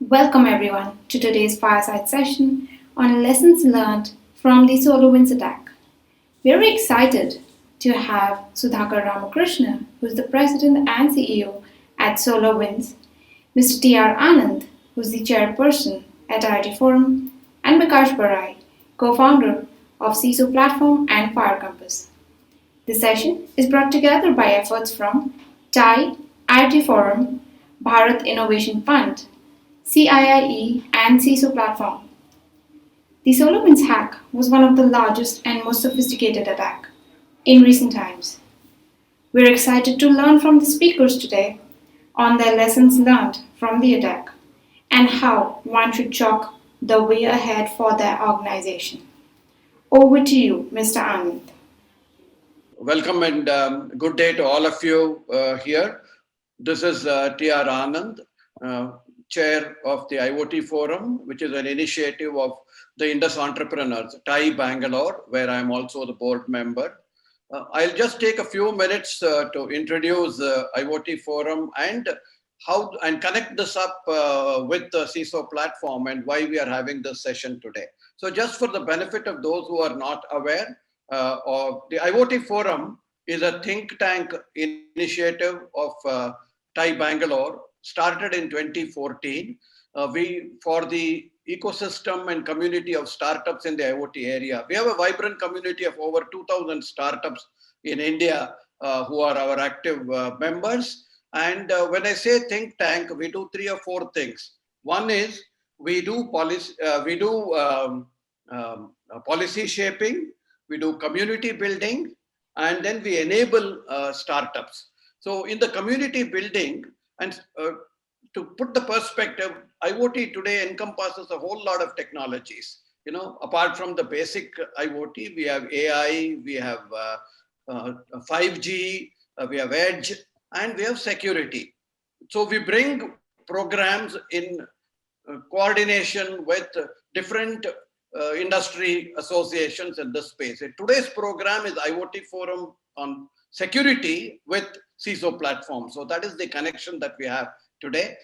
Welcome everyone to today's Fireside session on lessons learned from the SolarWinds attack. We're excited to have Sudhakar Ramakrishna, who's the President and CEO at SolarWinds, Mr. T.R. Anand, who's the Chairperson at IT Forum, and Bikash Barai, Co-Founder of CISO Platform and FireCompass. This session is brought together by efforts from TIE, IT Forum, Bharat Innovation Fund, CIIE, and CISO Platform. The SolarWinds hack was one of the largest and most sophisticated attacks in recent times. We're excited to learn from the speakers today on their lessons learned from the attack and how one should chalk the way ahead for their organization. Over to you, Mr. Anand. Welcome and good day to all of you here. This is T.R. Anand, Chair of the IoT Forum, which is an initiative of the Indus entrepreneurs, TIE Bangalore, where I'm also the board member. I'll just take a few minutes to introduce IoT Forum and connect this up with the CISO platform and why we are having this session today. So just for the benefit of those who are not aware, of the IoT Forum is a think tank initiative of TIE Bangalore, started in 2014. For the ecosystem and community of startups in the IoT area. We have a vibrant community of over 2,000 startups in India who are our active members. And when I say think tank, we do 3 or 4 things. One is we do policy shaping, we do community building, and then we enable startups. So in the community building, and to put the perspective, IoT today encompasses a whole lot of technologies. You know, apart from the basic IoT, we have AI, we have 5G, we have edge, and we have security. So we bring programs in coordination with different industry associations in this space. And today's program is IoT Forum on security with CISO Platform. So that is the connection that we have today.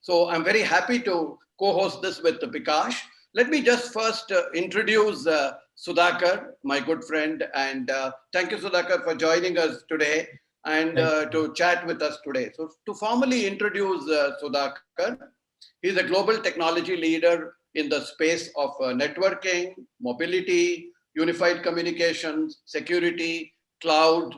So I'm very happy to co-host this with Bikash. Let me just first introduce Sudhakar, my good friend, and thank you, Sudhakar, for joining us today and to chat with us today. So to formally introduce Sudhakar, he's a global technology leader in the space of networking, mobility, unified communications, security, cloud,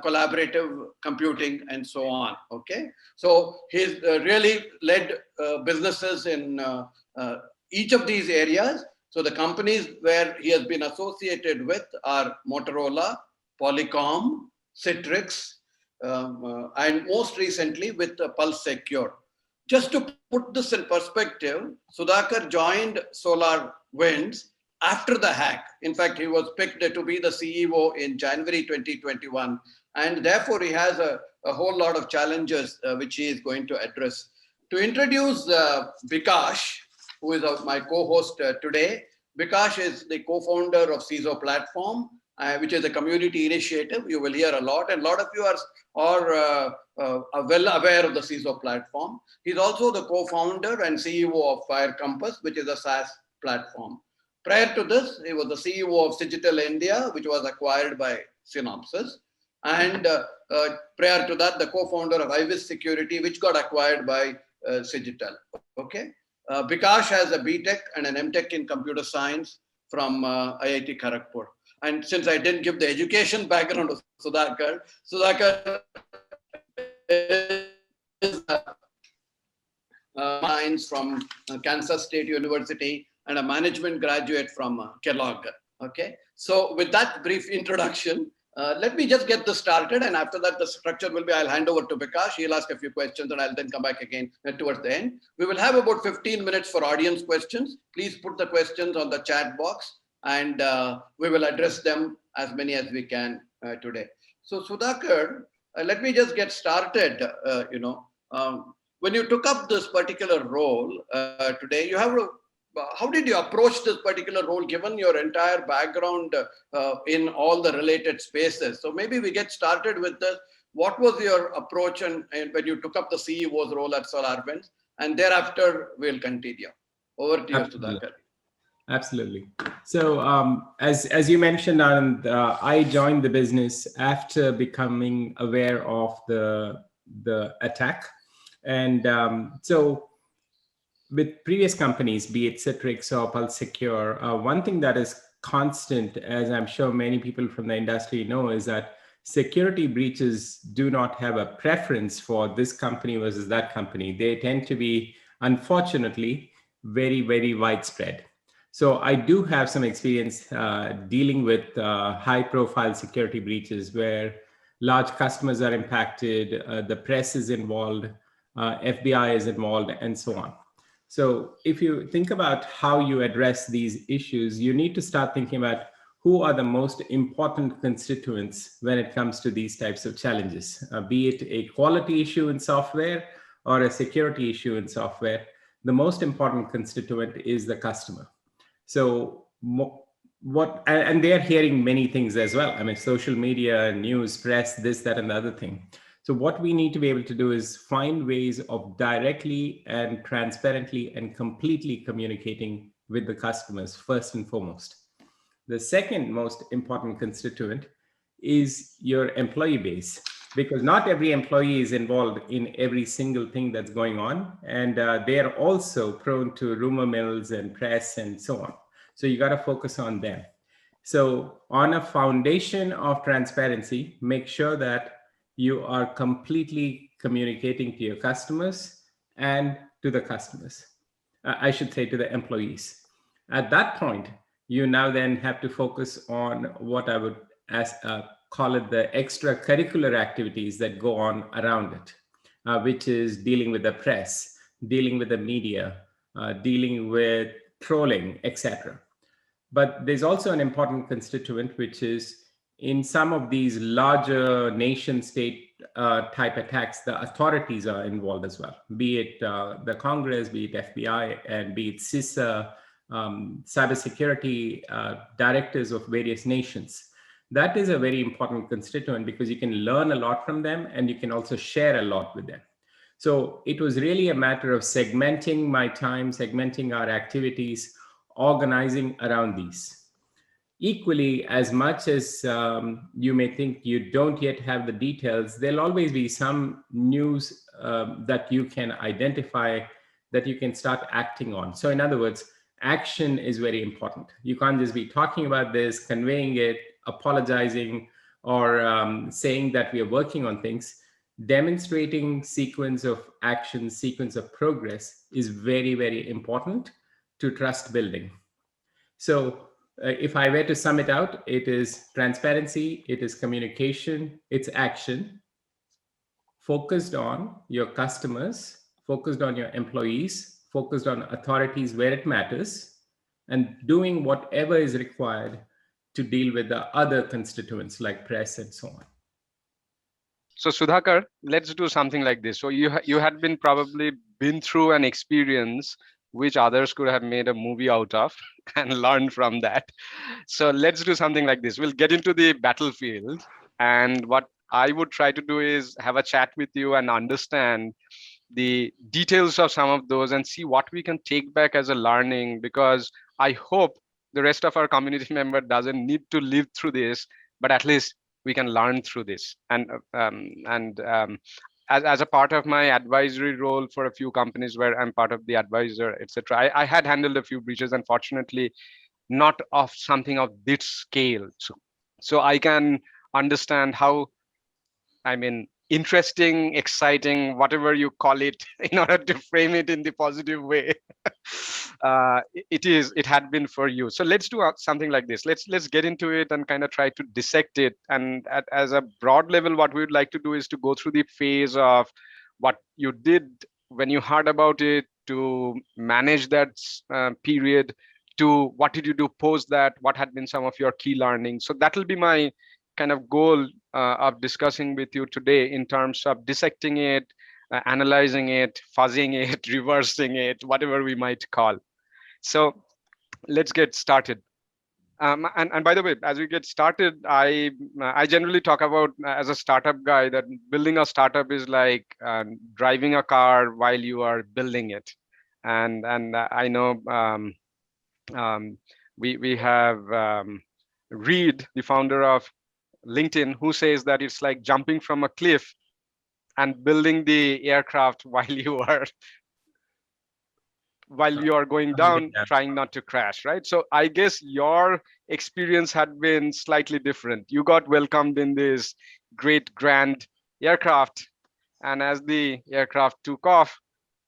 collaborative computing, and so on. Okay, so he's really led businesses in each of these areas. So the companies where he has been associated with are Motorola, Polycom, Citrix, and most recently with Pulse Secure. Just to put this in perspective, Sudhakar joined SolarWinds after the hack. In fact, he was picked to be the CEO in January 2021. And therefore, he has a whole lot of challenges which he is going to address. To introduce Bikash, who is my co-host today, Bikash is the co-founder of CISO Platform, which is a community initiative. You will hear a lot, and a lot of you are well aware of the CISO Platform. He's also the co-founder and CEO of FireCompass, which is a SaaS platform. Prior to this, he was the CEO of Cigital India, which was acquired by Synopsys. And prior to that, the co-founder of iViZ Security, which got acquired by Cigital. Okay. Bikash has a BTech and an MTech in computer science from IIT Kharagpur. And since I didn't give the education background of Sudhakar is science from Kansas State University and a management graduate from Kellogg. Okay, so with that brief introduction, let me just get this started, and after that the structure will be, I'll hand over to Bikash, he'll ask a few questions and I'll then come back again towards the end. We will have about 15 minutes for audience questions. Please put the questions on the chat box and we will address them as many as we can today. So Sudhakar, let me just get started. When you took up this particular role today, you have how did you approach this particular role given your entire background in all the related spaces? So maybe we get started with this. What was your approach and when you took up the CEO's role at SolarWinds? and thereafter we'll continue. Over to you, Absolutely. Sudhakar. Absolutely. So as you mentioned, Anand, I joined the business after becoming aware of the attack. And so with previous companies, be it Citrix or Pulse Secure, one thing that is constant, as I'm sure many people from the industry know, is that security breaches do not have a preference for this company versus that company. They tend to be, unfortunately, very, very widespread. So I do have some experience dealing with high profile security breaches where large customers are impacted, the press is involved, FBI is involved, and so on. So if you think about how you address these issues, you need to start thinking about who are the most important constituents when it comes to these types of challenges, be it a quality issue in software or a security issue in software. The most important constituent is the customer. So and they're hearing many things as well. I mean, social media, news, press, this, that, and the other thing. So what we need to be able to do is find ways of directly and transparently and completely communicating with the customers first and foremost. The second most important constituent is your employee base, because not every employee is involved in every single thing that's going on. And they are also prone to rumor mills and press and so on. So you got to focus on them. So on a foundation of transparency, make sure that you are completely communicating to your customers and to the customers. I should say to the employees. At that point, you now then have to focus on what I would call it the extracurricular activities that go on around it, which is dealing with the press, dealing with the media, dealing with trolling, etc. But there's also an important constituent, which is in some of these larger nation state type attacks, the authorities are involved as well, be it the Congress, be it FBI, and be it CISA, cybersecurity directors of various nations. That is a very important constituent because you can learn a lot from them and you can also share a lot with them. So it was really a matter of segmenting my time, segmenting our activities, organizing around these. Equally, as much as you may think you don't yet have the details, there'll always be some news that you can identify that you can start acting on. So in other words, action is very important. You can't just be talking about this, conveying it, apologizing, or saying that we are working on things. Demonstrating sequence of action, sequence of progress is very, very important to trust building. So if I were to sum it out, it is transparency, it is communication, it's action, focused on your customers, focused on your employees, focused on authorities where it matters, and doing whatever is required to deal with the other constituents like press and so on. So Sudhakar, let's do something like this. So you had probably been through an experience which others could have made a movie out of and learned from that. So let's do something like this. We'll get into the battlefield, and what I would try to do is have a chat with you and understand the details of some of those and see what we can take back as a learning, because I hope the rest of our community member doesn't need to live through this, but at least we can learn through this. And as a part of my advisory role for a few companies where I'm part of the advisor, etc., I had handled a few breaches, unfortunately, not of something of this scale. So I can understand how, I mean, interesting, exciting, whatever you call it, in order to frame it in the positive way, it had been for you. So let's do something like this. Let's get into it and kind of try to dissect it. And as a broad level, what we would like to do is to go through the phase of what you did when you heard about it, to manage that period, to what did you do post that, what had been some of your key learnings. So that will be my kind of goal of discussing with you today, in terms of dissecting it, analyzing it, fuzzing it, reversing it, whatever we might call. So let's get started. And by the way, as we get started, I generally talk about as a startup guy that building a startup is like driving a car while you are building it. And I know we have Reed, the founder of LinkedIn, who says that it's like jumping from a cliff and building the aircraft while you are going down, trying not to crash, right? So I guess your experience had been slightly different. You got welcomed in this great grand aircraft, and as the aircraft took off,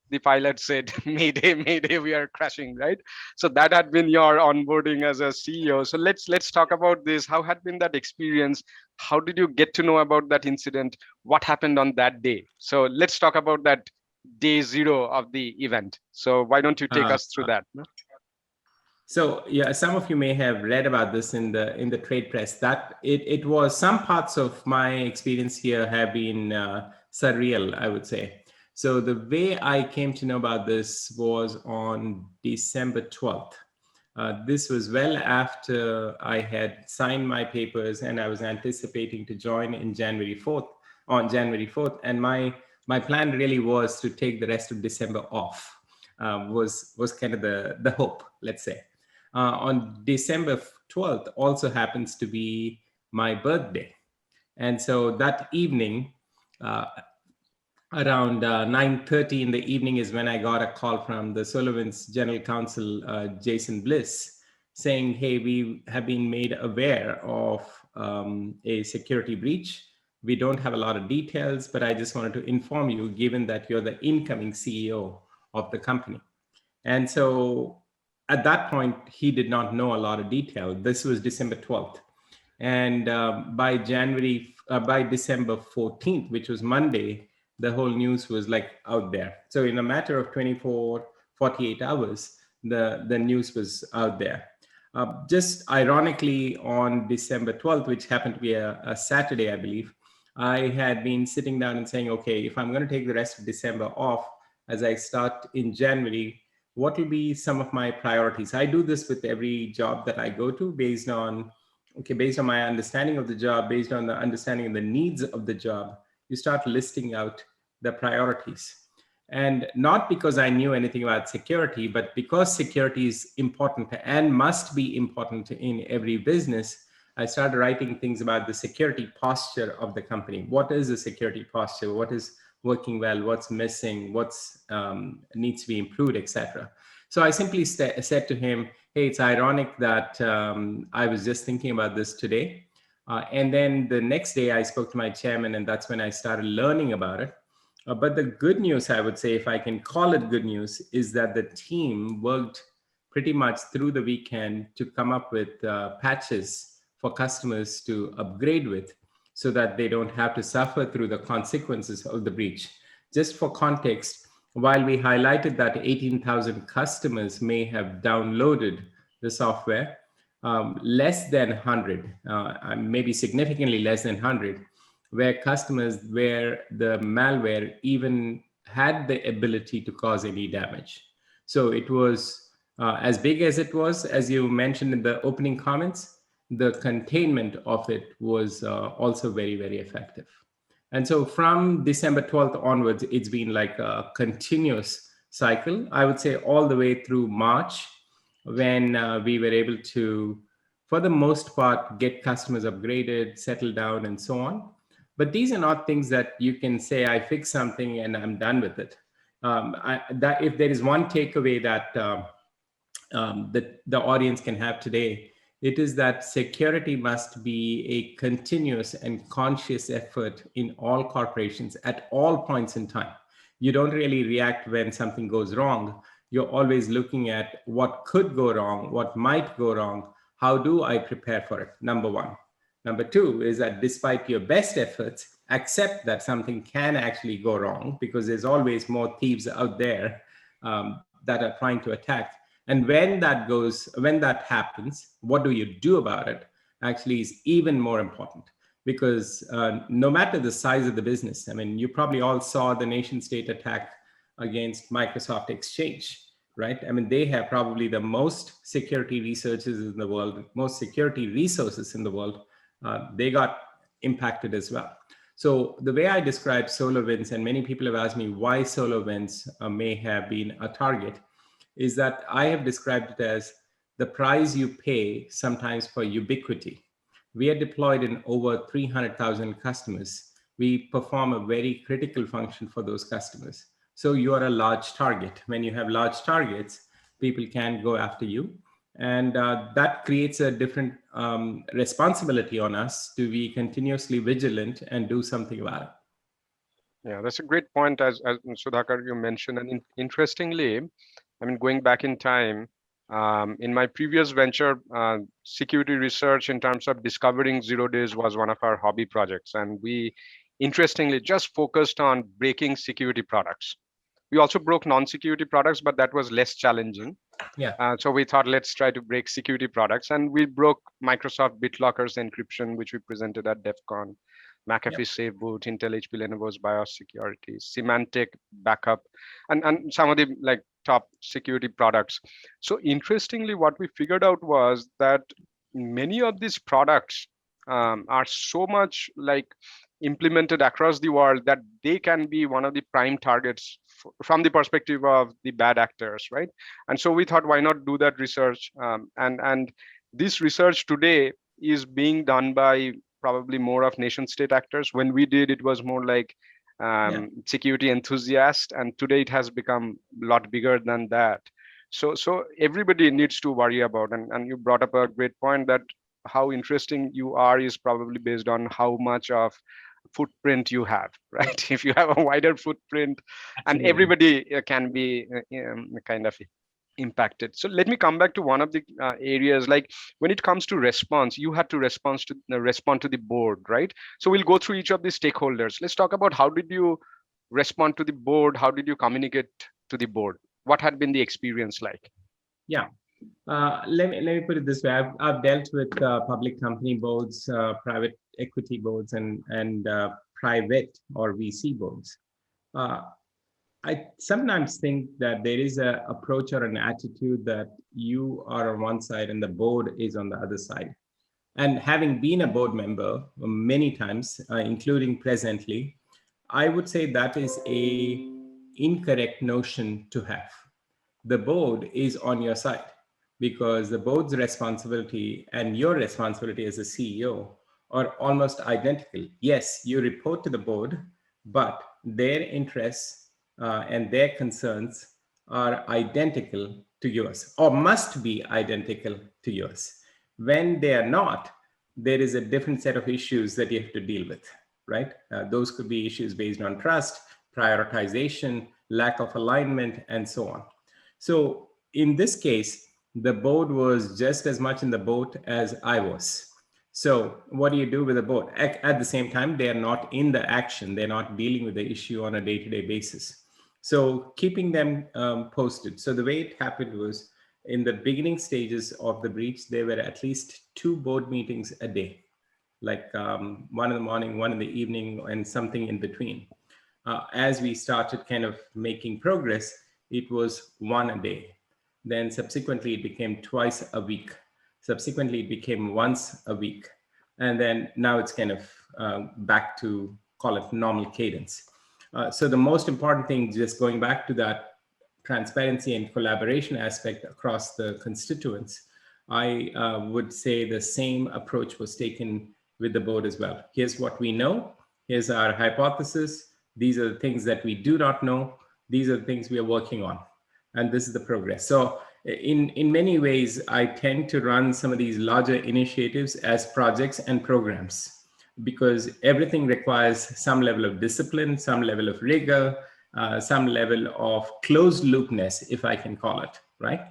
the pilot said, "Mayday, mayday, we are crashing," right? So that had been your onboarding as a CEO. So let's talk about this. How had been that experience? How did you get to know about that incident? What happened on that day? So let's talk about that day zero of the event. So why don't you take us through that? So yeah, some of you may have read about this in the trade press. That it was, some parts of my experience here have been surreal, I would say. So the way I came to know about this was on December 12th. This was well after I had signed my papers and I was anticipating to join in January 4th, on January 4th. And my plan really was to take the rest of December off, was kind of the hope, let's say. On December 12th also happens to be my birthday. And so that evening, around 9:30 in the evening is when I got a call from the SolarWinds General Counsel, Jason Bliss, saying, "Hey, we have been made aware of a security breach. We don't have a lot of details, but I just wanted to inform you, given that you're the incoming CEO of the company." And so at that point, he did not know a lot of detail. This was December 12th. And by December 14th, which was Monday, the whole news was like out there. So in a matter of 48 hours, the news was out there. Just ironically, on December 12th, which happened to be a Saturday, I believe, I had been sitting down and saying, okay, if I'm going to take the rest of December off as I start in January, what will be some of my priorities? I do this with every job that I go to based on my understanding of the job, based on the understanding of the needs of the job. You start listing out the priorities. And not because I knew anything about security, but because security is important and must be important in every business, I started writing things about the security posture of the company. What is the security posture? What is working well? What's missing? What's needs to be improved, etc. So I simply said to him, hey, it's ironic that I was just thinking about this today. And then the next day I spoke to my chairman, and that's when I started learning about it. But the good news, I would say, if I can call it good news, is that the team worked pretty much through the weekend to come up with patches for customers to upgrade with, so that they don't have to suffer through the consequences of the breach. Just for context, while we highlighted that 18,000 customers may have downloaded the software, less than 100, maybe significantly less than 100, were customers where the malware even had the ability to cause any damage. So it was as big as it was, as you mentioned in the opening comments, the containment of it was also very, very effective. And so from December 12th onwards, it's been like a continuous cycle, I would say, all the way through March, when we were able to, for the most part, get customers upgraded, settle down, and so on. But these are not things that you can say, I fixed something and I'm done with it. If there is one takeaway that the audience can have today, it is that security must be a continuous and conscious effort in all corporations at all points in time. You don't really react when something goes wrong. You're always looking at what could go wrong, what might go wrong. How do I prepare for it? Number one. Number two is that despite your best efforts, accept that something can actually go wrong, because there's always more thieves out there that are trying to attack. And when that happens, what do you do about it actually is even more important, because no matter the size of the business, I mean, you probably all saw the nation state attack against Microsoft Exchange. right? I mean, they have probably the most security researchers in the world, most security resources in the world. They got impacted as well. So the way I describe SolarWinds, and many people have asked me why SolarWinds may have been a target, is that I have described it as the price you pay sometimes for ubiquity. We are deployed in over 300,000 customers. We perform a very critical function for those customers. So you are a large target. When you have large targets, people can go after you. And that creates a different responsibility on us to be continuously vigilant and do something about it. Yeah, that's a great point, as Sudhakar, you mentioned. And interestingly, I mean, going back in time, in my previous venture, security research in terms of discovering zero days was one of our hobby projects. And we, interestingly, just focused on breaking security products. We also broke non-security products, but that was less challenging. Yeah. So we thought, let's try to break security products. And we broke Microsoft BitLocker's encryption, which we presented at DEF CON. McAfee Safe Boot, Intel HP Lenovo's BIOS security, Symantec backup, and some of the like top security products. So interestingly, what we figured out was that many of these products are so much like implemented across the world that they can be one of the prime targets from the perspective of the bad actors, right? And so we thought, why not do that research? And this research today is being done by probably more of nation state actors. When we did, it was more like security enthusiasts, and today it has become a lot bigger than that. So everybody needs to worry about, and you brought up a great point that how interesting you are is probably based on how much of footprint you have, right? If you have a wider footprint, and everybody can be kind of impacted. So let me come back to one of the areas, like when it comes to response, you had to respond to the board, right? So we'll go through each of the stakeholders. Let's talk about how did you respond to the board? How did you communicate to the board? What had been the experience like? Yeah. Let me put it this way. I've dealt with public company boards, private equity boards, and private or VC boards. I sometimes think that there is an approach or an attitude that you are on one side and the board is on the other side. And having been a board member many times, including presently, I would say that is a incorrect notion to have. The board is on your side because the board's responsibility and your responsibility as a CEO are almost identical. Yes, you report to the board, but their interests and their concerns are identical to yours, or must be identical to yours. When they are not, there is a different set of issues that you have to deal with, right? Those could be issues based on trust, prioritization, lack of alignment, and so on. So in this case, the board was just as much in the boat as I was. So what do you do with the board? At the same time, they are not in the action. They're not dealing with the issue on a day-to-day basis. So keeping them posted. So the way it happened was in the beginning stages of the breach, there were at least 2 board meetings a day, like one in the morning, one in the evening, and something in between. As we started kind of making progress, it was 1 a day. Then subsequently, it became twice a week. Subsequently, it became once a week. And then now it's kind of back to, call it, normal cadence. So the most important thing, just going back to that transparency and collaboration aspect across the constituents, I would say the same approach was taken with the board as well. Here's what we know. Here's our hypothesis. These are the things that we do not know. These are the things we are working on. And this is the progress. So in many ways, I tend to run some of these larger initiatives as projects and programs, because everything requires some level of discipline, some level of rigor, some level of closed loopness, if I can call it, right?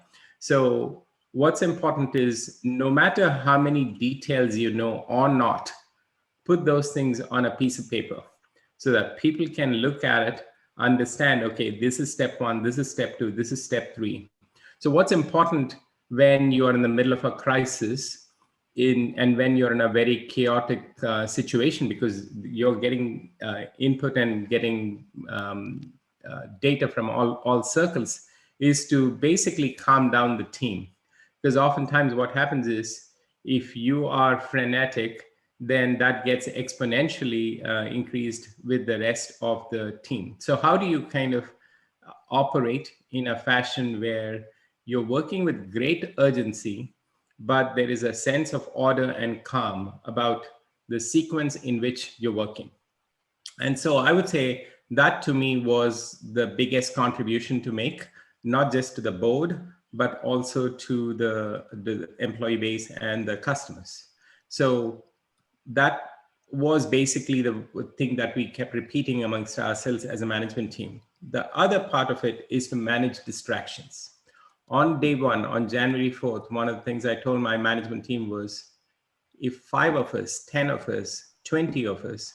So what's important is no matter how many details you know or not, put those things on a piece of paper so that people can look at it, understand, okay, this is step 1, this is step 2, this is step 3. So what's important when you are in the middle of a crisis and when you're in a very chaotic situation, because you're getting input and getting data from all circles, is to basically calm down the team. Because oftentimes what happens is if you are frenetic, then that gets exponentially increased with the rest of the team. So how do you kind of operate in a fashion where you're working with great urgency, but there is a sense of order and calm about the sequence in which you're working? And so I would say that to me was the biggest contribution to make, not just to the board, but also to the employee base and the customers. So that was basically the thing that we kept repeating amongst ourselves as a management team. The other part of it is to manage distractions. On day one, on January 4th, one of the things I told my management team was, if 5 of us, 10 of us, 20 of us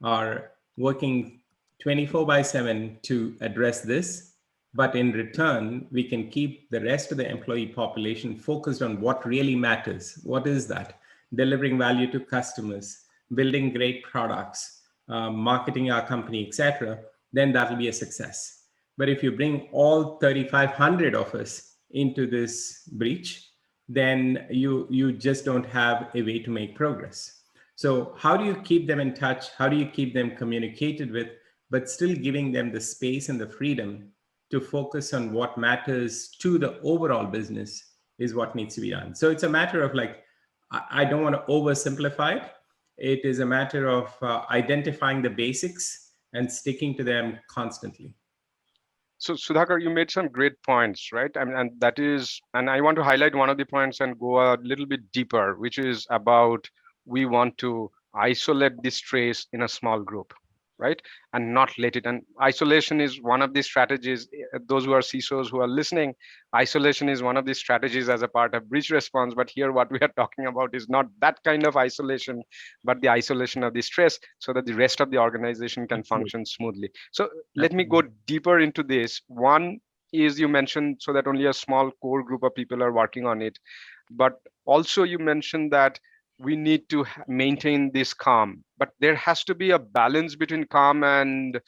are working 24/7 to address this, but in return, we can keep the rest of the employee population focused on what really matters. What is that? Delivering value to customers, building great products, marketing our company, etc., then that'll be a success. But if you bring all 3,500 of us into this breach, then you just don't have a way to make progress. So how do you keep them in touch? How do you keep them communicated with, but still giving them the space and the freedom to focus on what matters to the overall business is what needs to be done. So it's a matter of like, I don't want to oversimplify it. It is a matter of identifying the basics and sticking to them constantly. So Sudhakar, you made some great points, right? And that is, and I want to highlight one of the points and go a little bit deeper, which is about we want to isolate this trace in a small group, right? And not let it. And isolation is one of the strategies. Those who are CISOs who are listening, isolation is one of the strategies as a part of breach response. But here, what we are talking about is not that kind of isolation, but the isolation of the stress so that the rest of the organization can function smoothly. So let me go deeper into this. One is you mentioned so that only a small core group of people are working on it. But also you mentioned that we need to maintain this calm, but there has to be a balance between calm and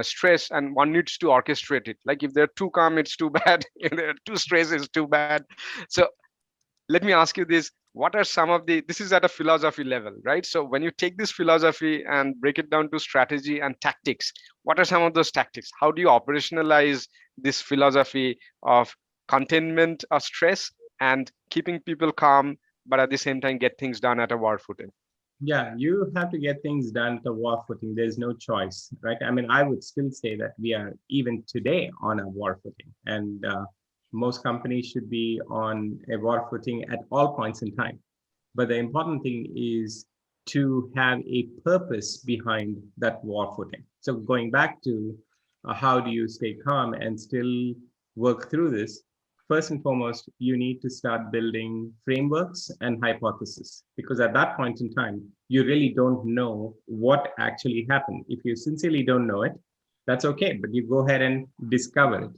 stress, and one needs to orchestrate it. Like if they're too calm, it's too bad. If they're too stressed, it's too bad. So let me ask you this. What are some of this is at a philosophy level, right? So when you take this philosophy and break it down to strategy and tactics, what are some of those tactics? How do you operationalize this philosophy of containment of stress and keeping people calm, but at the same time get things done at a war footing? Yeah, you have to get things done at a war footing. There's no choice, right? I mean, I would still say that we are even today on a war footing, and most companies should be on a war footing at all points in time. But the important thing is to have a purpose behind that war footing. So going back to how do you stay calm and still work through this? First and foremost, you need to start building frameworks and hypotheses, because at that point in time, you really don't know what actually happened. If you sincerely don't know it, that's okay, but you go ahead and discover it.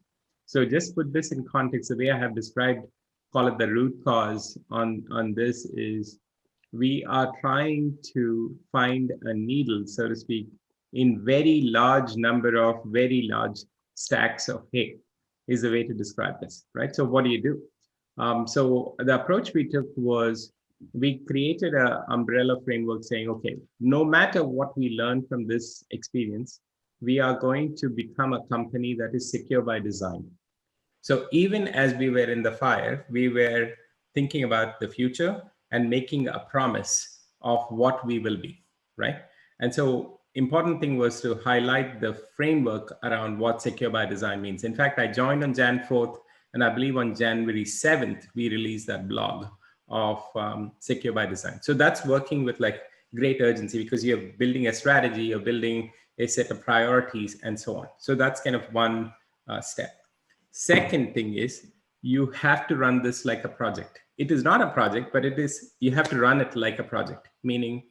So just put this in context, the way I have described, call it the root cause on this is we are trying to find a needle, so to speak, in very large number of very large stacks of hay is the way to describe this, right? So what do you do? So the approach we took was we created an umbrella framework saying, okay, no matter what we learn from this experience, we are going to become a company that is secure by design. So even as we were in the fire, we were thinking about the future and making a promise of what we will be, right? And so important thing was to highlight the framework around what secure by design means. In fact, I joined on Jan 4th, and I believe on January 7th, we released that blog of secure by design. So that's working with like great urgency because you're building a strategy, you're building a set of priorities and so on. So that's kind of one step. Second thing is you have to run this like a project. It is not a project, but it is, you have to run it like a project, meaning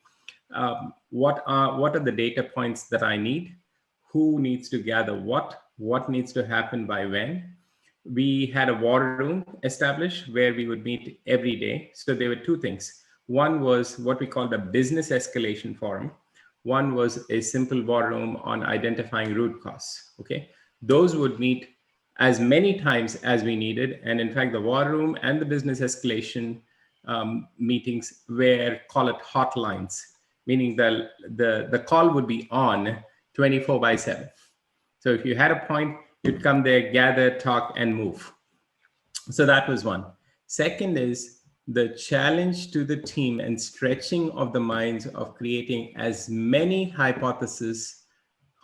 what are the data points that I need? Who needs to gather what needs to happen by when? We had a war room established where we would meet every day. So there were two things. One was what we called a business escalation forum. One was a simple war room on identifying root cause. Okay, those would meet as many times as we needed. And in fact, the war room and the business escalation meetings were, call it hotlines, meaning the call would be on 24/7. So if you had a point, you'd come there, gather, talk, and move. So that was one. Second is the challenge to the team and stretching of the minds of creating as many hypotheses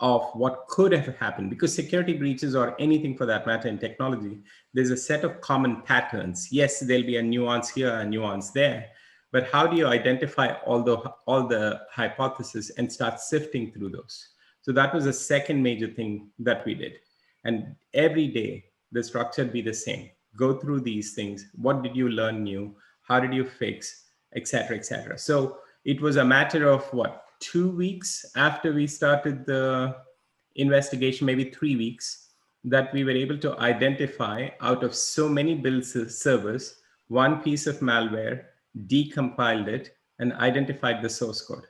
of what could have happened, because security breaches or anything for that matter in technology, there's a set of common patterns. Yes, there'll be a nuance here, a nuance there, but how do you identify all the hypotheses and start sifting through those? So that was the second major thing that we did. And every day the structure would be the same. Go through these things. What did you learn new? How did you fix, et cetera, et cetera. So it was a matter of what, 2 weeks after we started the investigation, maybe 3 weeks, that we were able to identify out of so many build servers, one piece of malware, decompiled it, and identified the source code.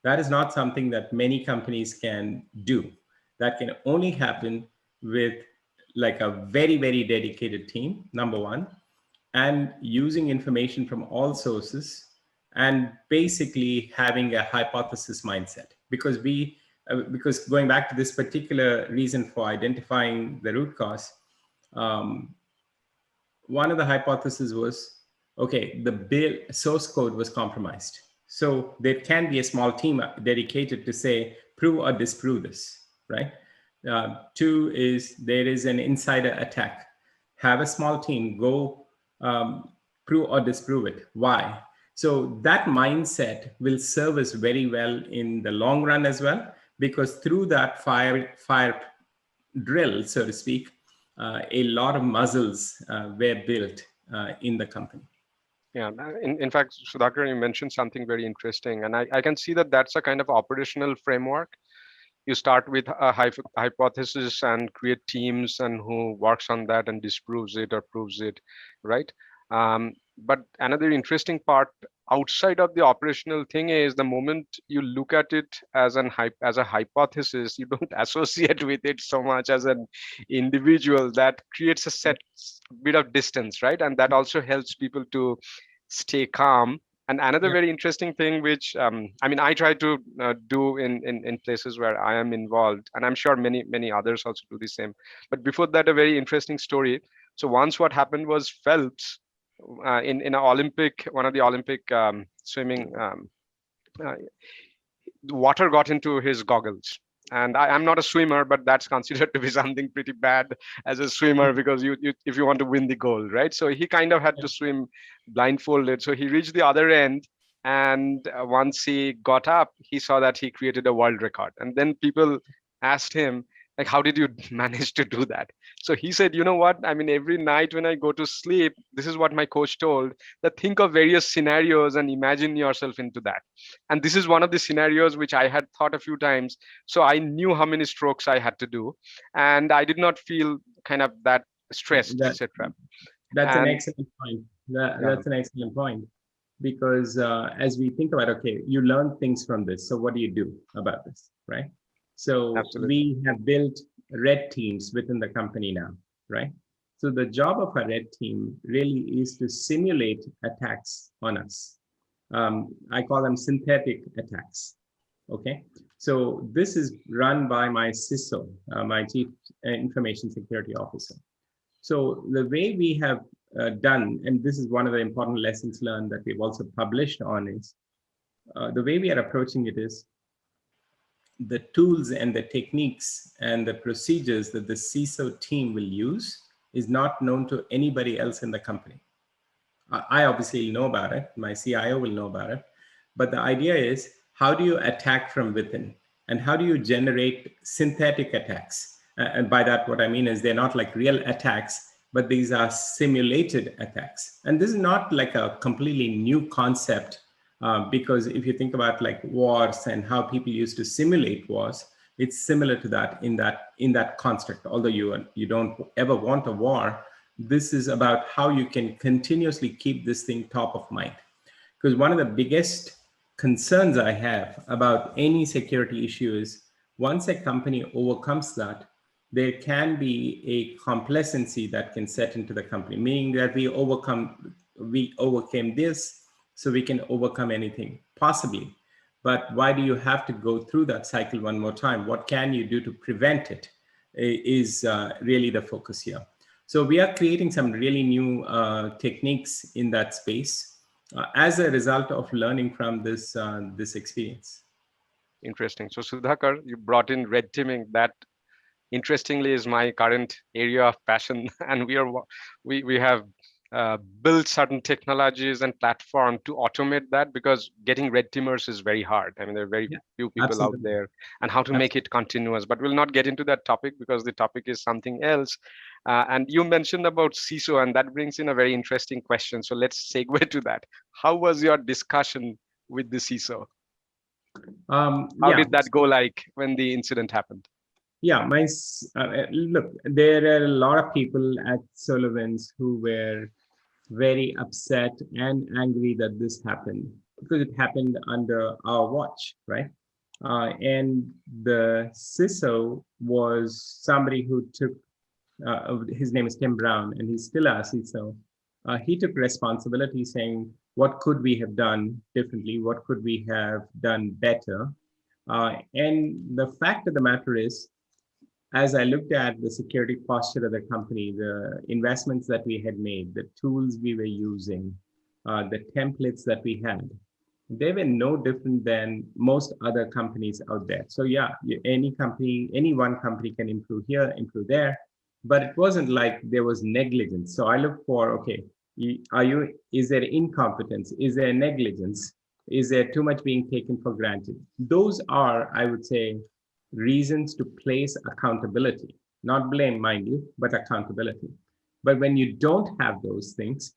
That is not something that many companies can do. That can only happen with like a very, very dedicated team, number one, and using information from all sources, and basically having a hypothesis mindset. Because going back to this particular reason for identifying the root cause, one of the hypotheses was, okay, the build source code was compromised. So there can be a small team dedicated to say, prove or disprove this, right? Two is there is an insider attack. Have a small team go prove or disprove it. Why? So that mindset will serve us very well in the long run as well, because through that fire drill, so to speak, a lot of muscles were built in the company. Yeah, in fact, Sudhakar, you mentioned something very interesting, and I can see that that's a kind of operational framework. You start with a hypothesis and create teams and who works on that and disproves it or proves it, right? But another interesting part outside of the operational thing is the moment you look at it as a hypothesis, you don't associate with it so much as an individual. That creates a bit of distance, right? And that also helps people to stay calm. And another very interesting thing, which I try to do in places where I am involved, and I'm sure many others also do the same. But before that, a very interesting story. So once what happened was Phelps, in an Olympic, one of the Olympic swimming, water got into his goggles. And I'm not a swimmer, but that's considered to be something pretty bad as a swimmer, because you if you want to win the gold, right? So he kind of had to swim blindfolded. So he reached the other end, and once he got up, he saw that he created a world record. And then people asked him, like, how did you manage to do that? So he said, you know what? Every night when I go to sleep, this is what my coach told, that think of various scenarios and imagine yourself into that. And this is one of the scenarios which I had thought a few times. So I knew how many strokes I had to do, and I did not feel kind of that stressed, etc. That's an excellent point. That's an excellent point, because as we think about, okay, you learn things from this. So what do you do about this, right? So we have built red teams within the company now, right? So the job of a red team really is to simulate attacks on us. I call them synthetic attacks, okay? So this is run by my CISO, my Chief Information Security Officer. So the way we have done, and this is one of the important lessons learned that we've also published on, is the way we are approaching it is the tools and the techniques and the procedures that the CISO team will use is not known to anybody else in the company. I obviously know about it. My CIO will know about it. But the idea is, how do you attack from within? And how do you generate synthetic attacks? And by that, what I mean is they're not like real attacks, but these are simulated attacks. And this is not like a completely new concept, because if you think about like wars and how people used to simulate wars, it's similar to that in that construct. Although you don't ever want a war, this is about how you can continuously keep this thing top of mind. Because one of the biggest concerns I have about any security issue is, once a company overcomes that, there can be a complacency that can set into the company, meaning that we overcame this, so we can overcome anything, possibly. But why do you have to go through that cycle one more time? What can you do to prevent it is really the focus here. So we are creating some really new techniques in that space as a result of learning from this experience. Interesting. So Sudhakar, you brought in red teaming. That interestingly is my current area of passion, and we have built certain technologies and platform to automate that, because getting red teamers is very hard. I mean, there are very few people out there, and how to make it continuous. But we'll not get into that topic because the topic is something else. And you mentioned about CISO, and that brings in a very interesting question. So let's segue to that. How was your discussion with the CISO? How did that go like when the incident happened? Yeah, look, there are a lot of people at SolarWinds who were very upset and angry that this happened, because it happened under our watch, right? And the CISO was somebody who took, his name is Tim Brown, and he's still our CISO. He took responsibility, saying, what could we have done differently? What could we have done better? And the fact of the matter is, as I looked at the security posture of the company, the investments that we had made, the tools we were using, the templates that we had, they were no different than most other companies out there. So yeah, any one company can improve here, improve there, but it wasn't like there was negligence. So I looked for, okay, is there incompetence? Is there negligence? Is there too much being taken for granted? Those are, I would say, reasons to place accountability, not blame, mind you, but accountability. But when you don't have those things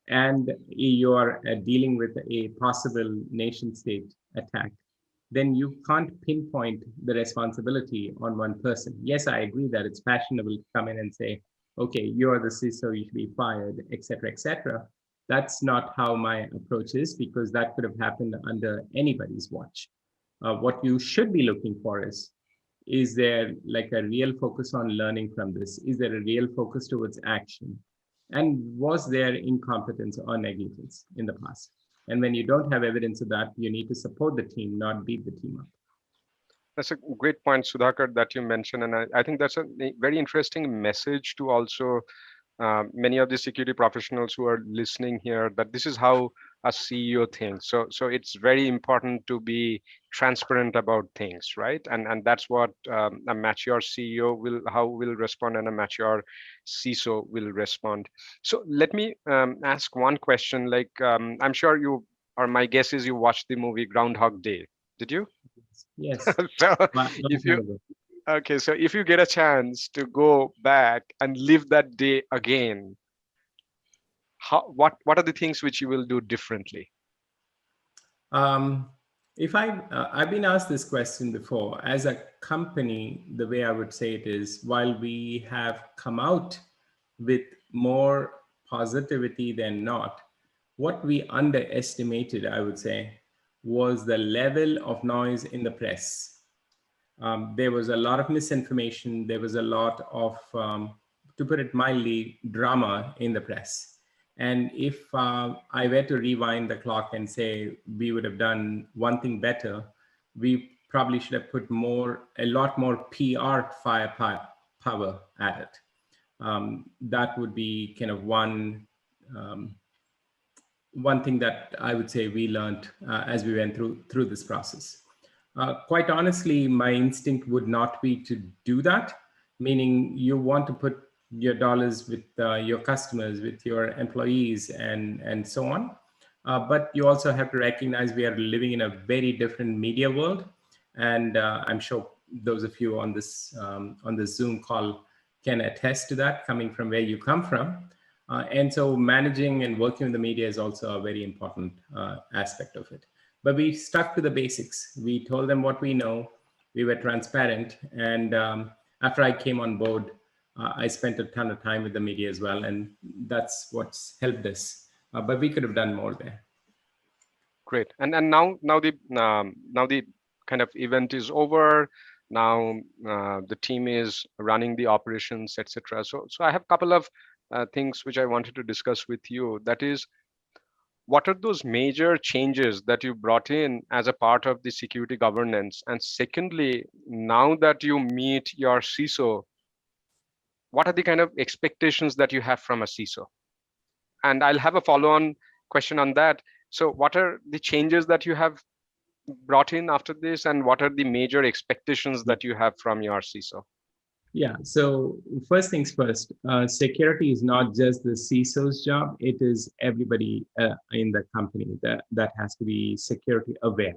and you are dealing with a possible nation state attack, then you can't pinpoint the responsibility on one person. Yes, I agree that it's fashionable to come in and say, okay, you're the CISO, you should be fired, etc., etc. That's not how my approach is, because that could have happened under anybody's watch. What you should be looking for is there like a real focus on learning from this? Is there a real focus towards action? And was there incompetence or negligence in the past? And when you don't have evidence of that, you need to support the team, not beat the team up. That's a great point, Sudhakar, that you mentioned. And I think that's a very interesting message to also many of the security professionals who are listening here, that this is how a CEO thinks. So it's very important to be transparent about things, right? And that's what a mature CEO will respond, and a mature CISO will respond. So let me ask one question. Like I'm sure you, or my guess is you watched the movie Groundhog Day. Did you? Yes. So if you okay, so if you get a chance to go back and live that day again, what are the things which you will do differently? If I've been asked this question before. As a company, the way I would say it is, while we have come out with more positivity than not, what we underestimated, I would say, was the level of noise in the press. There was a lot of misinformation. There was a lot of, to put it mildly, drama in the press. And if I were to rewind the clock and say we would have done one thing better, we probably should have put a lot more PR firepower at it. That would be kind of one thing that I would say we learned as we went through this process. Quite honestly, my instinct would not be to do that, meaning you want to put your dollars with your customers, with your employees, and so on. But you also have to recognize we are living in a very different media world. And I'm sure those of you on this Zoom call can attest to that, coming from where you come from. And so managing and working with the media is also a very important aspect of it. But we stuck to the basics. We told them what we know. We were transparent. And after I came on board, I spent a ton of time with the media as well. And that's what's helped us. But we could have done more there. Great. And now the kind of event is over. Now the team is running the operations, etc. So I have a couple of things which I wanted to discuss with you. That is, what are those major changes that you brought in as a part of the security governance? And secondly, now that you meet your CISO, what are the kind of expectations that you have from a CISO? And I'll have a follow-on question on that. So what are the changes that you have brought in after this, and what are the major expectations that you have from your CISO? Yeah, so first things first, security is not just the CISO's job, it is everybody in the company that has to be security aware.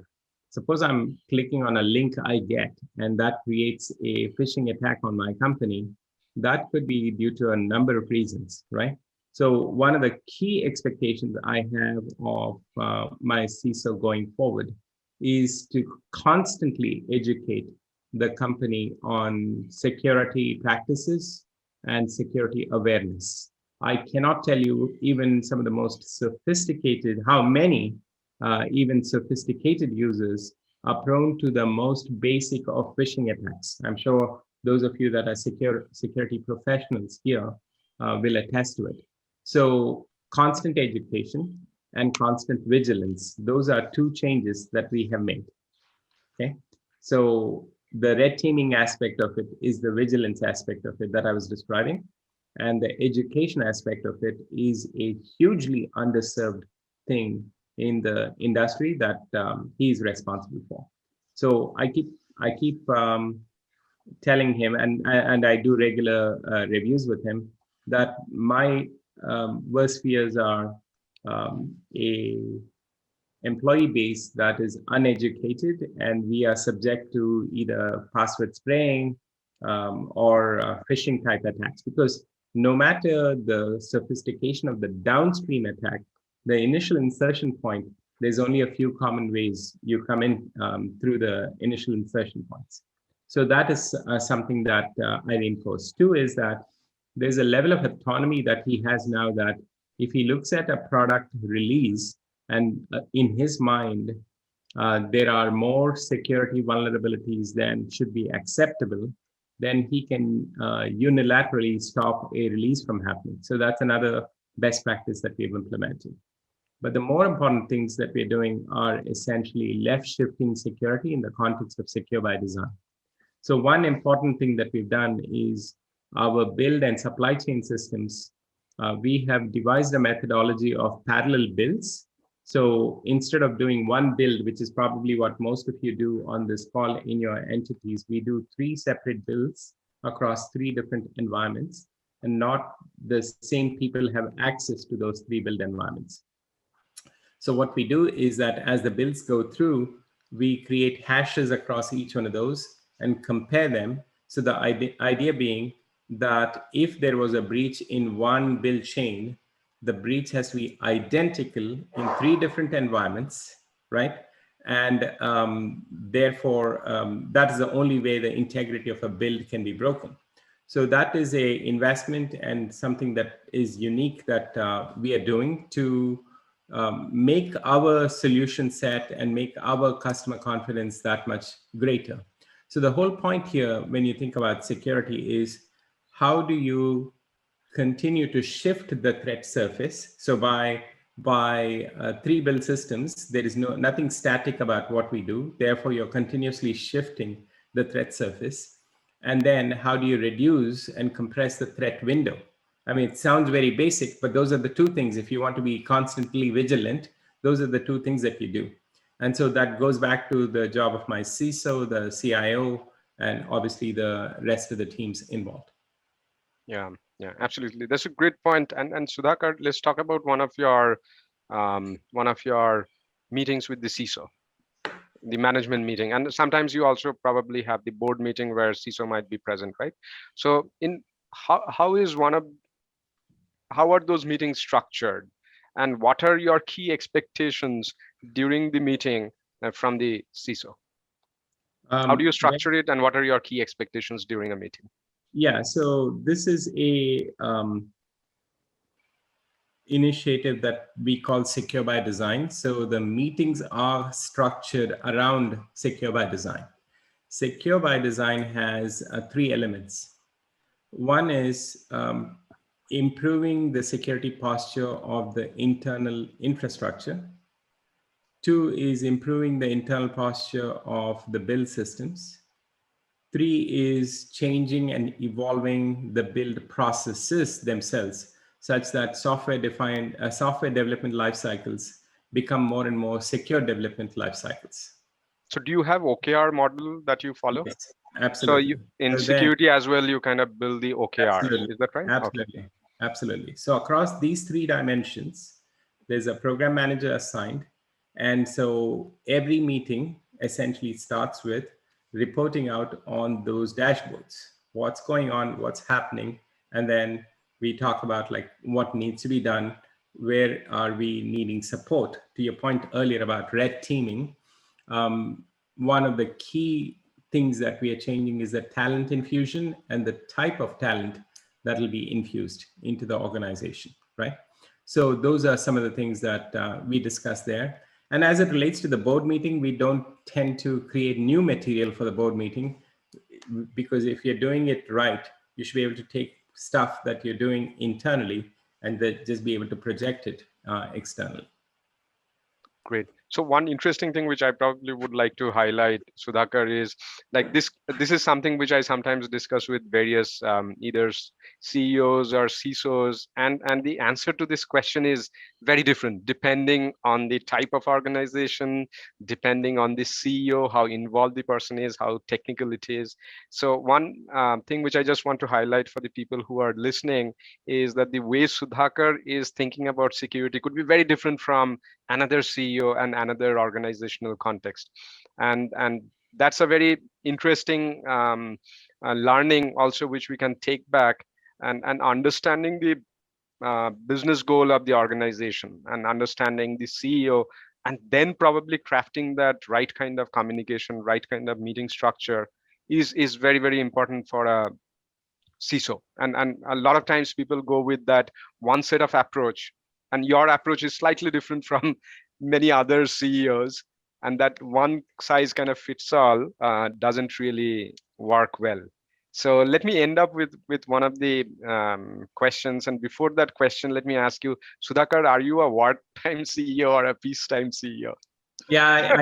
Suppose I'm clicking on a link I get and that creates a phishing attack on my company. That could be due to a number of reasons, right? So one of the key expectations I have of my CISO going forward is to constantly educate the company on security practices and security awareness. I cannot tell you even some of the most sophisticated, how many even sophisticated users are prone to the most basic of phishing attacks. I'm sure those of you that are security professionals here will attest to it. So constant education and constant vigilance, those are two changes that we have made. Okay, so the red teaming aspect of it is the vigilance aspect of it that I was describing. And the education aspect of it is a hugely underserved thing in the industry that he is responsible for. So I keep telling him, and I do regular reviews with him, that my worst fears are a employee base that is uneducated, and we are subject to either password spraying or phishing type attacks. Because no matter the sophistication of the downstream attack, the initial insertion point, there's only a few common ways you come in through the initial insertion points. So that is something that I reinforce. Two is that there's a level of autonomy that he has now, that if he looks at a product release and in his mind, there are more security vulnerabilities than should be acceptable, then he can unilaterally stop a release from happening. So that's another best practice that we've implemented. But the more important things that we're doing are essentially left shifting security in the context of secure by design. So one important thing that we've done is our build and supply chain systems. We have devised a methodology of parallel builds. So instead of doing one build, which is probably what most of you do on this call in your entities, we do 3 separate builds across 3 different environments, and not the same people have access to those 3 build environments. So what we do is that as the builds go through, we create hashes across each one of those and compare them. So the idea being that if there was a breach in one build chain, the breach has to be identical in 3 different environments, right? And therefore, that is the only way the integrity of a build can be broken. So that is a investment and something that is unique that we are doing to make our solution set and make our customer confidence that much greater. So the whole point here, when you think about security, is how do you continue to shift the threat surface? So by 3 build systems, there is nothing static about what we do. Therefore, you're continuously shifting the threat surface. And then how do you reduce and compress the threat window? I mean, it sounds very basic, but those are the 2 things. If you want to be constantly vigilant, those are the 2 things that you do. And so that goes back to the job of my CISO, the CIO, and obviously the rest of the teams involved. Yeah, absolutely. That's a great point. And Sudhakar, let's talk about one of your meetings with the CISO, the management meeting. And sometimes you also probably have the board meeting where CISO might be present, right? So how are those meetings structured? And what are your key expectations during the meeting from the CISO? How do you structure it, and what are your key expectations during a meeting? Yeah, so this is a initiative that we call Secure by Design. So the meetings are structured around Secure by Design. Secure by design has three elements. One is improving the security posture of the internal infrastructure. Two is improving the internal posture of the build systems. Three is changing and evolving the build processes themselves such that software development life cycles become more and more secure development life cycles. So do you have OKR model that you follow? Yes, absolutely. So in security as well, you kind of build the OKR. Absolutely. Is that right? Absolutely. Okay. Absolutely. So across these three dimensions, there's a program manager assigned. And so every meeting essentially starts with reporting out on those dashboards, what's going on, what's happening. And then we talk about like what needs to be done, where are we needing support. To your point earlier about red teaming, one of the key things that we are changing is the talent infusion and the type of talent that will be infused into the organization, right? So those are some of the things that we discussed there. And as it relates to the board meeting, we don't tend to create new material for the board meeting, because if you're doing it right, you should be able to take stuff that you're doing internally and then just be able to project it externally. Great. So one interesting thing which I probably would like to highlight, Sudhakar, is like this is something which I sometimes discuss with various either CEOs or CISOs, and the answer to this question is very different depending on the type of organization, depending on the CEO, how involved the person is, how technical it is. So one thing which I just want to highlight for the people who are listening is that the way Sudhakar is thinking about security could be very different from another CEO and another organizational context, and that's a very interesting learning also, which we can take back, and understanding the business goal of the organization and understanding the CEO, and then probably crafting that right kind of communication, right kind of meeting structure is very, very important for a CISO. And a lot of times people go with that one set of approach, and your approach is slightly different from many other CEOs, and that one size kind of fits all doesn't really work well. So let me end up with one of the questions. And before that question, let me ask you, Sudhakar, are you a wartime CEO or a peacetime CEO? Yeah,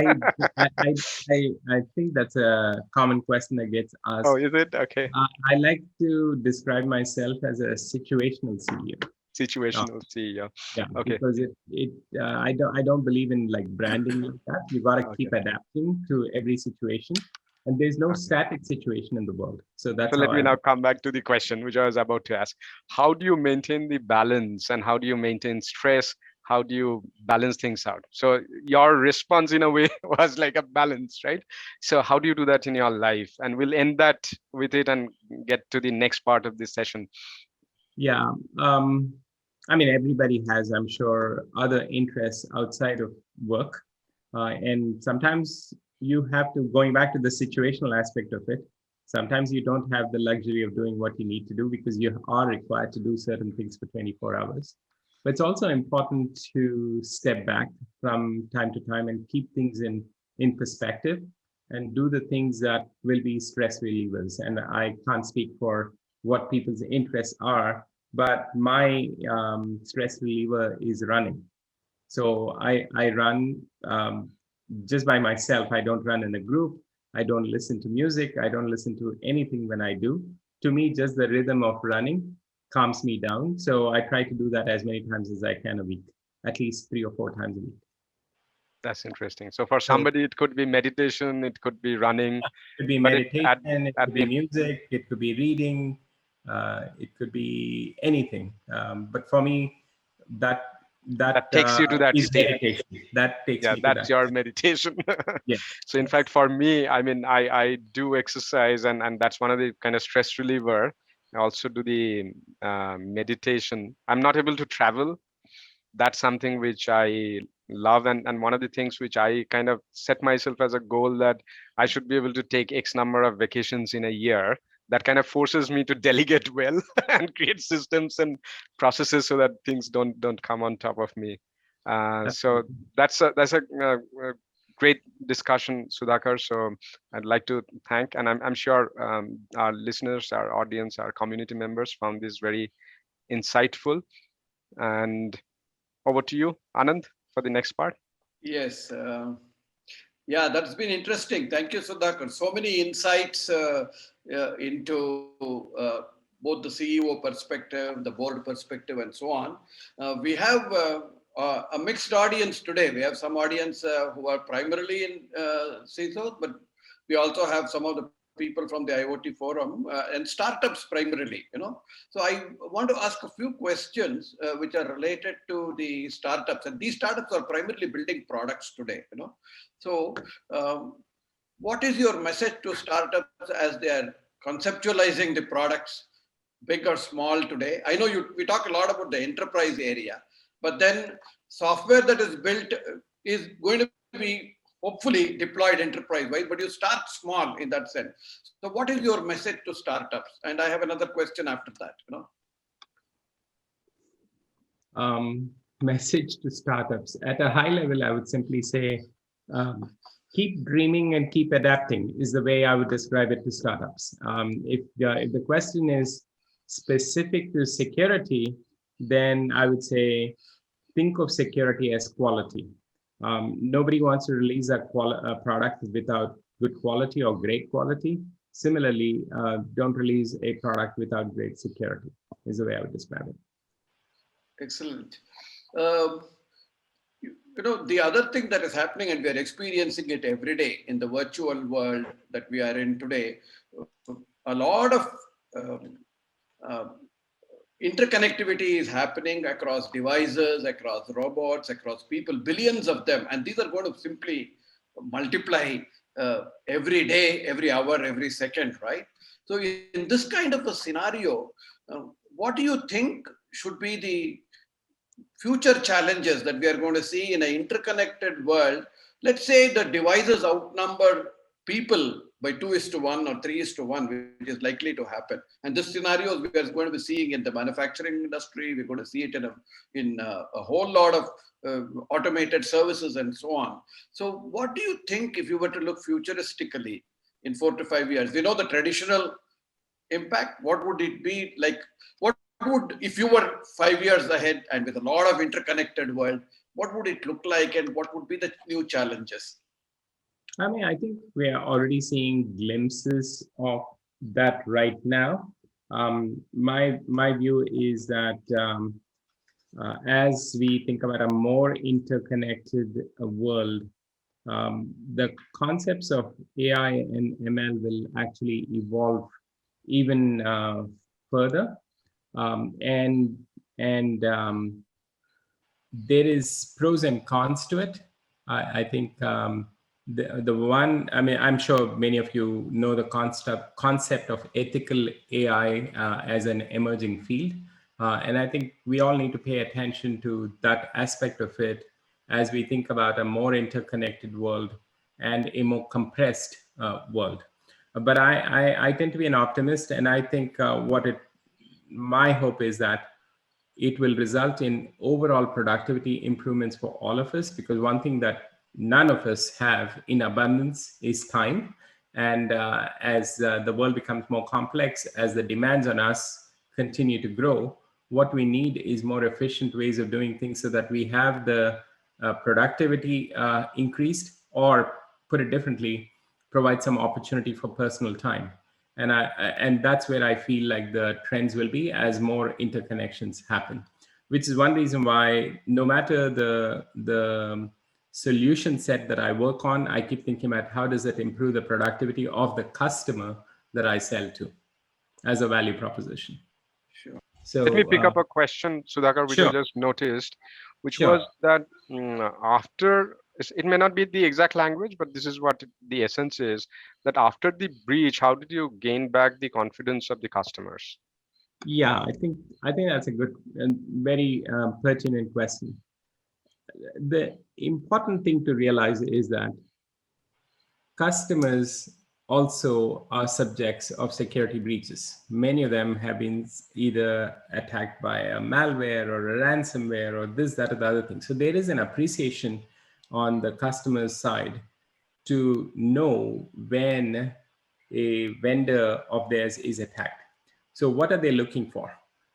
I think that's a common question that gets asked. Oh, is it? Okay. I like to describe myself as a situational CEO. Situational CEO. Yeah, okay. Because I don't believe in like branding like that. You got to keep adapting to every situation, and there's no static situation in the world. So that's. So let me now come back to the question which I was about to ask. How do you maintain the balance, and how do you maintain stress? How do you balance things out? So your response in a way was like a balance, right? So how do you do that in your life? And we'll end that with it and get to the next part of this session. Yeah. I mean, everybody has, I'm sure, other interests outside of work. And sometimes you have to, going back to the situational aspect of it, sometimes you don't have the luxury of doing what you need to do because you are required to do certain things for 24 hours. But it's also important to step back from time to time and keep things in perspective and do the things that will be stress relievers. And I can't speak for what people's interests are, but my stress reliever is running. So I run just by myself. I don't run in a group. I don't listen to music. I don't listen to anything when I do. To me, just the rhythm of running calms me down. So I try to do that as many times as I can a week, at least 3 or 4 times a week. That's interesting. So for somebody, it could be meditation, it could be running. It could be meditation, it could be music, it could be reading, it could be anything. But for me, that takes you to that state. Meditation. That takes me to that's your meditation. Yeah. So in fact, for me, I mean, I do exercise, and that's one of the kind of stress reliever. I also do the meditation. I'm not able to travel. That's something which I love, and one of the things which I kind of set myself as a goal, that I should be able to take X number of vacations in a year. That kind of forces me to delegate well and create systems and processes so that things don't come on top of me. So that's a great discussion, Sudhakar. So I'd like to thank, and I'm sure our listeners, our audience, our community members found this very insightful. And over to you, Anand, for the next part. Yes. Yeah, that's been interesting. Thank you, Sudhakar. So many insights into both the CEO perspective, the board perspective, and so on. We have a mixed audience today. We have some audience who are primarily in CISO, but we also have some of the people from the IoT forum and startups primarily. So I want to ask a few questions which are related to the startups, and these startups are primarily building products today. So, what is your message to startups as they are conceptualizing the products, big or small today? I know we talk a lot about the enterprise area, but then software that is built is going to be hopefully deployed enterprise-wide, but you start small in that sense. So what is your message to startups? And I have another question after that. Message to startups. At a high level, I would simply say, keep dreaming and keep adapting is the way I would describe it to startups. If the question is specific to security, then I would say, think of security as quality. Nobody wants to release a product without good quality or great quality. Similarly, don't release a product without great security, is the way I would describe it. Excellent. The other thing that is happening, and we are experiencing it every day in the virtual world that we are in today, a lot of interconnectivity is happening across devices, across robots, across people, billions of them. And these are going to simply multiply every day, every hour, every second, right? So in this kind of a scenario, what do you think should be the future challenges that we are going to see in an interconnected world? Let's say the devices outnumber people by 2:1 or 3:1, which is likely to happen. And this scenario we are going to be seeing in the manufacturing industry. We're going to see it in a whole lot of automated services and so on. So what do you think, if you were to look futuristically in 4 to 5 years? We know the traditional impact. What would it be like? What would, if you were 5 years ahead and with a lot of interconnected world, what would it look like, and what would be the new challenges? I mean, I think we are already seeing glimpses of that right now. My view is that as we think about a more interconnected world, the concepts of AI and ML will actually evolve even further, and there is pros and cons to it. I think the one, I mean, I'm sure many of you know the concept of ethical AI as an emerging field. And I think we all need to pay attention to that aspect of it as we think about a more interconnected world and a more compressed world. But I tend to be an optimist, and I think my hope is that it will result in overall productivity improvements for all of us, because one thing that none of us have in abundance is time. And as the world becomes more complex, as the demands on us continue to grow, what we need is more efficient ways of doing things so that we have the productivity increased, or put it differently, provide some opportunity for personal time. And that's where I feel like the trends will be as more interconnections happen, which is one reason why no matter the solution set that I work on, I keep thinking about how does it improve the productivity of the customer that I sell to as a value proposition. Sure. So let me pick up a question, Sudhakar, which sure. I just noticed, which Sure. was that after, it may not be the exact language, but this is what the essence is, that after the breach, how did you gain back the confidence of the customers? Yeah, I think that's a good and very pertinent question. The important thing to realize is that customers also are subjects of security breaches. Many of them have been either attacked by a malware or a ransomware or this, that, or the other thing. So there is an appreciation on the customer's side to know when a vendor of theirs is attacked. So what are they looking for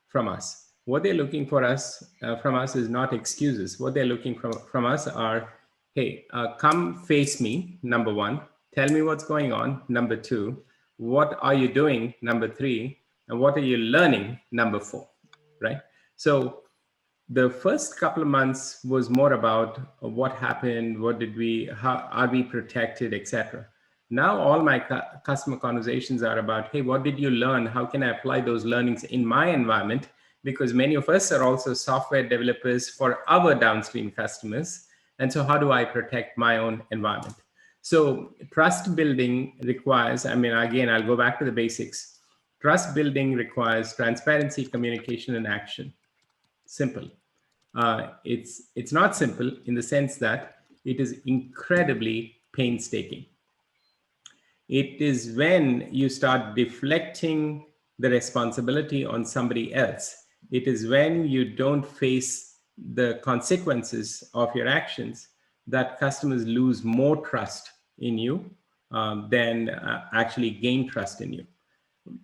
from us? What they're looking for us from us is not excuses. What they're looking from us are, hey, come face me, number one. Tell me what's going on, number two. What are you doing, number three? And what are you learning, number four, right? So the first couple of months was more about what happened, what did we, how are we protected, etc. Now all my customer conversations are about, hey, what did you learn? How can I apply those learnings in my environment? Because many of us are also software developers for our downstream customers. And so how do I protect my own environment? So trust building requires, I mean, again, I'll go back to the basics. Trust building requires transparency, communication, and action. Simple. It's not simple in the sense that it is incredibly painstaking. It is when you start deflecting the responsibility on somebody else. It is when you don't face the consequences of your actions that customers lose more trust in you than actually gain trust in you.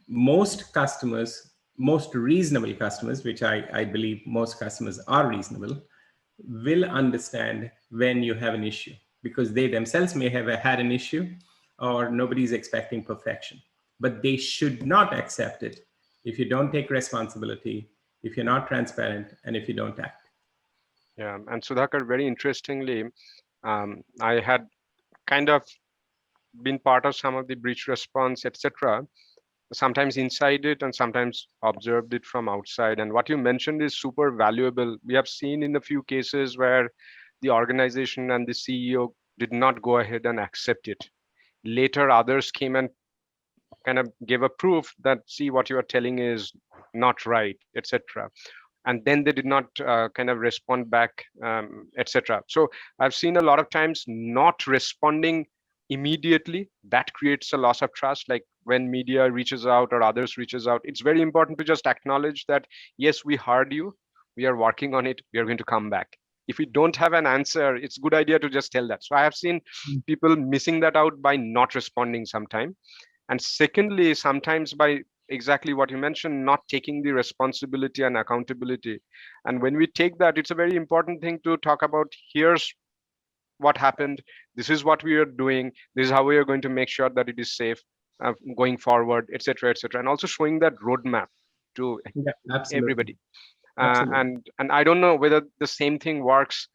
Most customers, most reasonable customers, which I believe most customers are reasonable, will understand when you have an issue because they themselves may have had an issue or nobody's expecting perfection. But they should not accept it if you don't take responsibility, if you're not transparent, and if you don't act. Yeah, and Sudhakar, very interestingly, I had kind of been part of some of the breach response, etc. Sometimes inside it and sometimes observed it from outside. And what you mentioned is super valuable. We have seen in a few cases where the organization and the CEO did not go ahead and accept it. Later, others came and kind of gave a proof that, see, what you are telling is not right, etc. And then they did not kind of respond back, etc. So I've seen a lot of times not responding immediately, that creates a loss of trust. Like when media reaches out or others reaches out, it's very important to just acknowledge that, yes, we heard you, we are working on it, we are going to come back. If we don't have an answer, it's a good idea to just tell that. So I have seen people missing that out by not responding sometime. And secondly, sometimes by exactly what you mentioned, not taking the responsibility and accountability. And when we take that, it's a very important thing to talk about. Here's what happened, this is what we are doing, this is how we are going to make sure that it is safe going forward, etc., etc., and also showing that roadmap to everybody. And I don't know whether the same thing works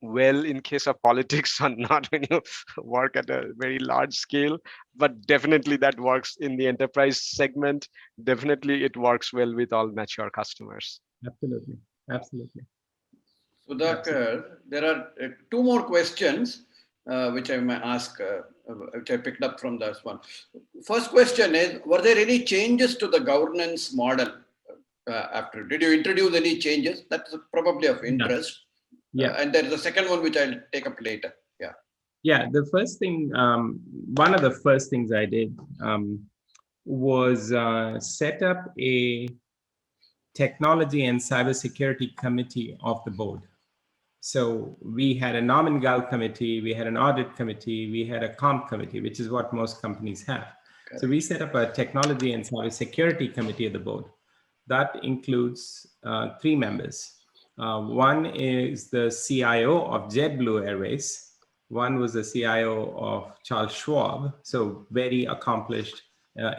well in case of politics or not when you work at a very large scale, but definitely that works in the enterprise segment. Definitely it works well with all mature customers. Absolutely. Sudhakar, there are two more questions which I may ask, which I picked up from this one. First question is, were there any changes to the governance model after? Did you introduce any changes? That's probably of interest. Yeah. And there is a second one which I'll take up later. Yeah, the first thing, one of the first things I did was set up a technology and cybersecurity committee of the board. So we had a Norm and Gal committee, we had an audit committee, we had a comp committee, which is what most companies have. Okay. So we set up a technology and cybersecurity committee of the board. That includes 3 members. One is the CIO of JetBlue Airways. One was the CIO of Charles Schwab. So very accomplished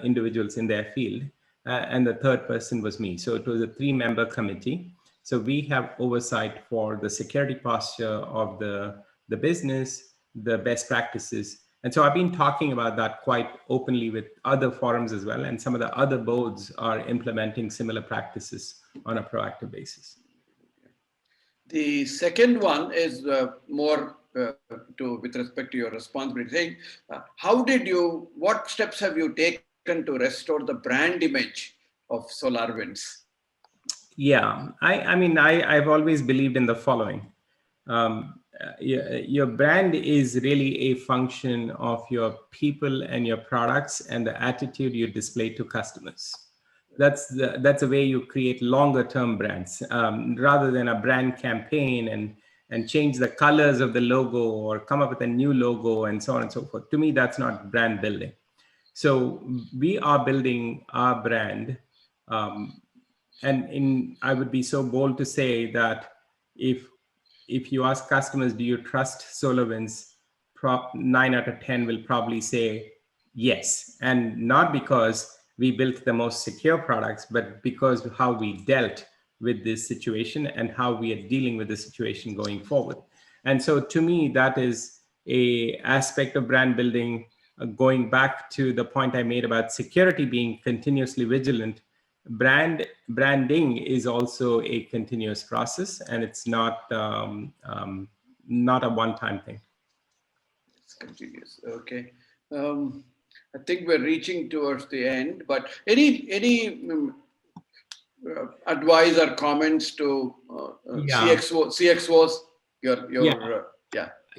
individuals in their field. And the third person was me. So it was a 3-member committee. So we have oversight for the security posture of the business, the best practices. And so I've been talking about that quite openly with other forums as well. And some of the other boards are implementing similar practices on a proactive basis. The second one is more with respect to your responsibility. What steps have you taken to restore the brand image of SolarWinds? Yeah, I've always believed in the following. Your brand is really a function of your people and your products and the attitude you display to customers. That's the way you create longer term brands rather than a brand campaign and change the colors of the logo or come up with a new logo and so on and so forth. To me, that's not brand building. So we are building our brand. And I would be so bold to say that if you ask customers, do you trust SolarWinds? 9 out of 10 will probably say yes. And not because we built the most secure products, but because of how we dealt with this situation and how we are dealing with the situation going forward. And so to me, that is a aspect of brand building. Going back to the point I made about security being continuously vigilant, branding is also a continuous process, and it's not not a one-time thing. It's continuous. Okay. I think we're reaching towards the end, but any advice or comments to CXOs?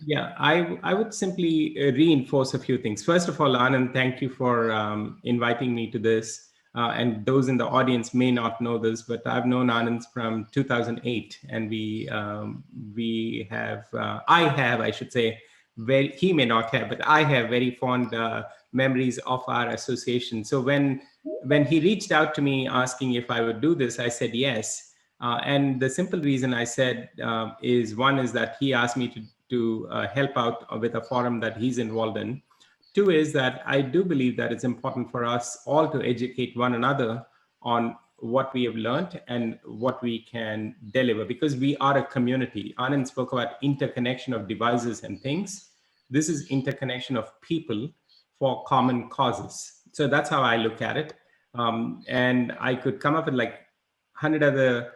Yeah, I would simply reinforce a few things. First of all, Anand, thank you for inviting me to this. And those in the audience may not know this, but I've known Anand from 2008, and I should say, he may not have, but I have very fond memories of our association. So when he reached out to me asking if I would do this, I said yes. And the simple reason I said is, one is that he asked me to help out with a forum that he's involved in. Two is that I do believe that it's important for us all to educate one another on what we have learned and what we can deliver, because we are a community. Anand spoke about interconnection of devices and things. This is interconnection of people for common causes. So that's how I look at it. And I could come up with like 100 other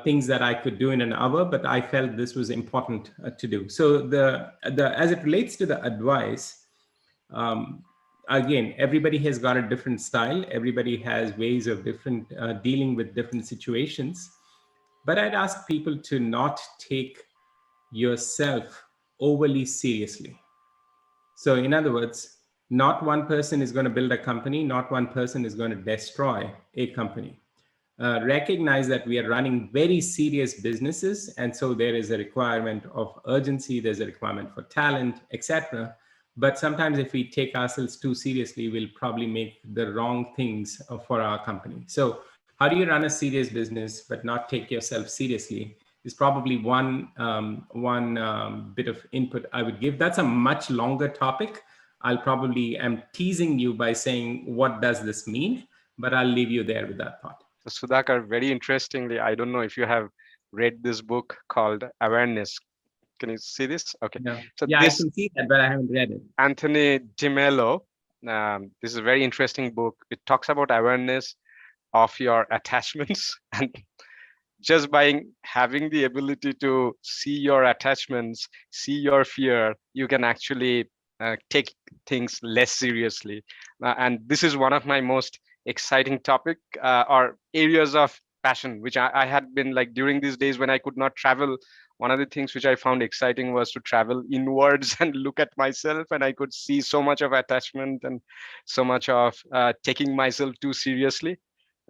things that I could do in an hour, but I felt this was important to do. So as it relates to the advice, again, everybody has got a different style. Everybody has ways of different dealing with different situations. But I'd ask people to not take yourself overly seriously. So in other words, not one person is going to build a company. Not one person is going to destroy a company. Recognize that we are running very serious businesses. And so there is a requirement of urgency. There's a requirement for talent, etc. But sometimes if we take ourselves too seriously, we'll probably make the wrong things for our company. So how do you run a serious business but not take yourself seriously is probably one bit of input I would give. That's a much longer topic. I'm teasing you by saying, what does this mean? But I'll leave you there with that thought. Sudhakar, very interestingly, I don't know if you have read this book called Awareness. Can you see this? Okay. Yeah, So I can see that, but I haven't read it. Anthony DeMello. This is a very interesting book. It talks about awareness of your attachments, and just by having the ability to see your attachments, see your fear, you can actually take things less seriously. And this is one of my most exciting topic or areas of passion, which I had been like during these days when I could not travel. One of the things which I found exciting was to travel inwards and look at myself, and I could see so much of attachment and so much of taking myself too seriously.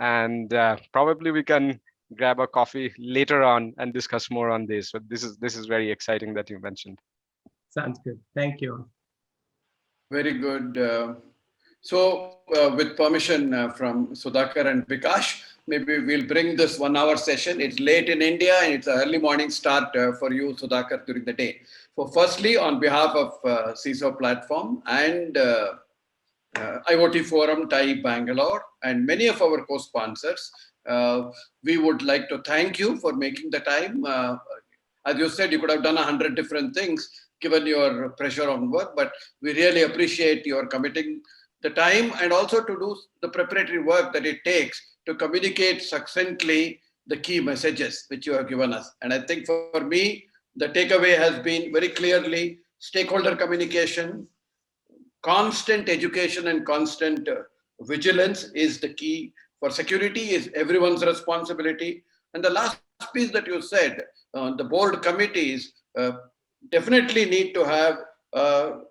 And probably we can grab a coffee later on and discuss more on this. So this is very exciting that you mentioned. Sounds good. Thank you. Very good. So with permission from Sudhakar and Bikash, maybe we'll bring this 1 hour session. It's late in India and it's an early morning start for you, Sudhakar, during the day. So firstly, on behalf of CISO Platform and IoT Forum, TIE Bangalore, and many of our co-sponsors, we would like to thank you for making the time. As you said, you could have done 100 different things given your pressure on work, but we really appreciate your committing the time and also to do the preparatory work that it takes to communicate succinctly the key messages which you have given us. And I think for me, the takeaway has been very clearly stakeholder communication, constant education and constant vigilance is the key. For security is everyone's responsibility. And the last piece that you said, the board committees definitely need to have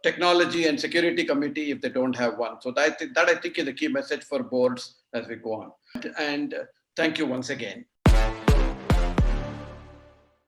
technology and security committee if they don't have one. So that I think is the key message for boards as we go on. And thank you once again.